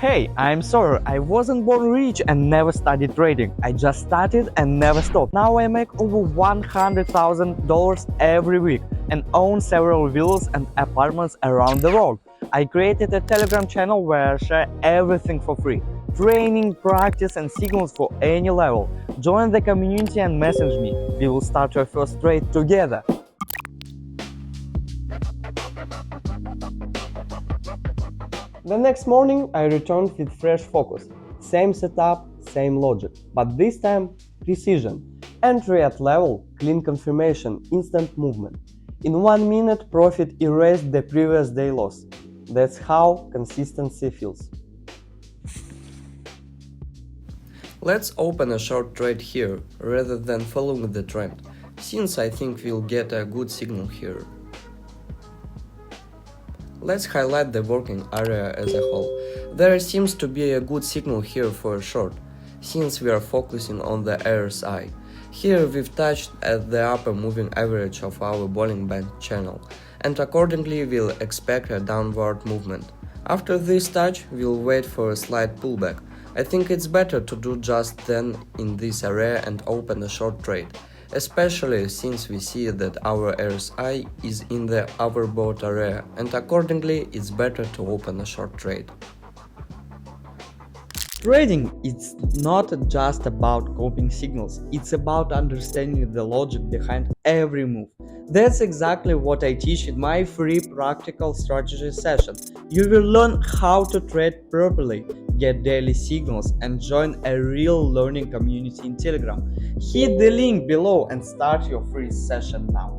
Hey, I'm Sawyer. I wasn't born rich and never studied trading. I just started and never stopped. Now I make over $100,000 every week and own several villas and apartments around the world. I created a Telegram channel where I share everything for free. Training, practice and signals for any level. Join the community and message me. We will start your first trade together. The next morning, I returned with fresh focus. Same setup, same logic, but this time precision. Entry at level, clean confirmation, instant movement. In 1 minute, profit erased the previous day loss. That's how consistency feels. Let's open a short trade here, rather than following the trend, since I think we'll get a good signal here. Let's highlight the working area as a whole. There seems to be a good signal here for a short, since we are focusing on the RSI. Here we've touched at the upper moving average of our Bollinger Band channel, and accordingly we'll expect a downward movement. After this touch, we'll wait for a slight pullback. I think it's better to do just then in this area and open a short trade, especially since we see that our RSI is in the overbought area, and accordingly it's better to open a short trade. Trading is not just about copying signals, it's about understanding the logic behind every move. That's exactly what I teach in my free practical strategy session. You will learn how to trade properly, get daily signals, and join a real learning community in Telegram. Hit the link below and start your free session now.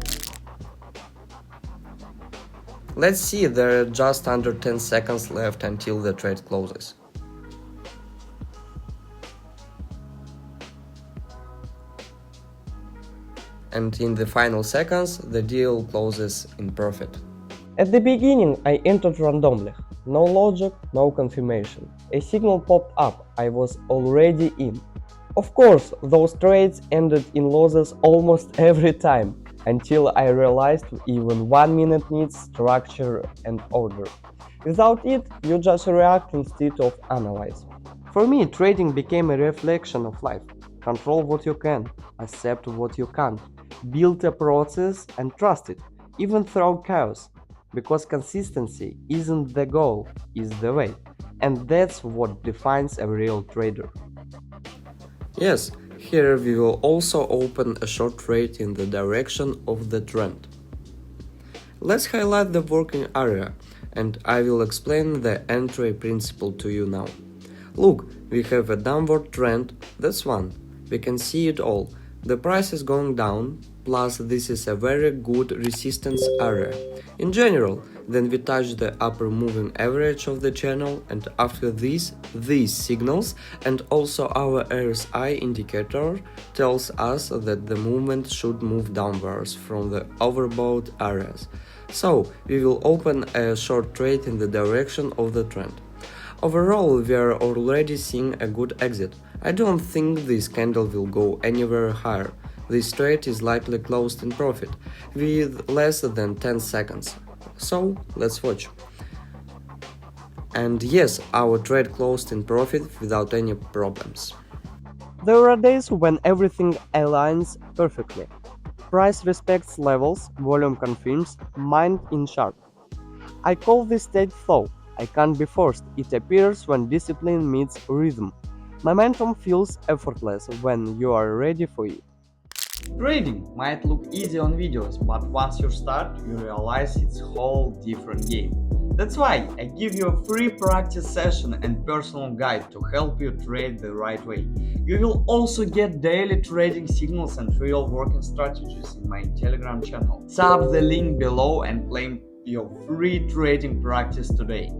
Let's see, there are just under 10 seconds left until the trade closes. And in the final seconds, the deal closes in profit. At the beginning, I entered randomly. No logic, no confirmation. A signal popped up, I was already in. Of course, those trades ended in losses almost every time, until I realized even 1 minute needs structure and order. Without it, you just react instead of analyze. For me, trading became a reflection of life. Control what you can, accept what you can't, build a process and trust it, even through chaos. Because consistency isn't the goal, it's the way. And that's what defines a real trader. Yes, here we will also open a short trade in the direction of the trend. Let's highlight the working area, and I will explain the entry principle to you now. Look, we have a downward trend, that's one. We can see it all. The price is going down, plus this is a very good resistance area. In general, then we touch the upper moving average of the channel, and after this, these signals and also our RSI indicator tells us that the movement should move downwards from the overbought areas. So, we will open a short trade in the direction of the trend. Overall, we are already seeing a good exit. I don't think this candle will go anywhere higher. This trade is likely closed in profit, with less than 10 seconds. So, let's watch. And yes, our trade closed in profit without any problems. There are days when everything aligns perfectly. Price respects levels, volume confirms, mind in sharp. I call this state flow. I can't be forced. It appears when discipline meets rhythm. Momentum feels effortless when you are ready for it. Trading might look easy on videos, but once you start, you realize it's a whole different game. That's why I give you a free practice session and personal guide to help you trade the right way. You will also get daily trading signals and real working strategies in my Telegram channel. Tap the link below and claim your free trading practice today.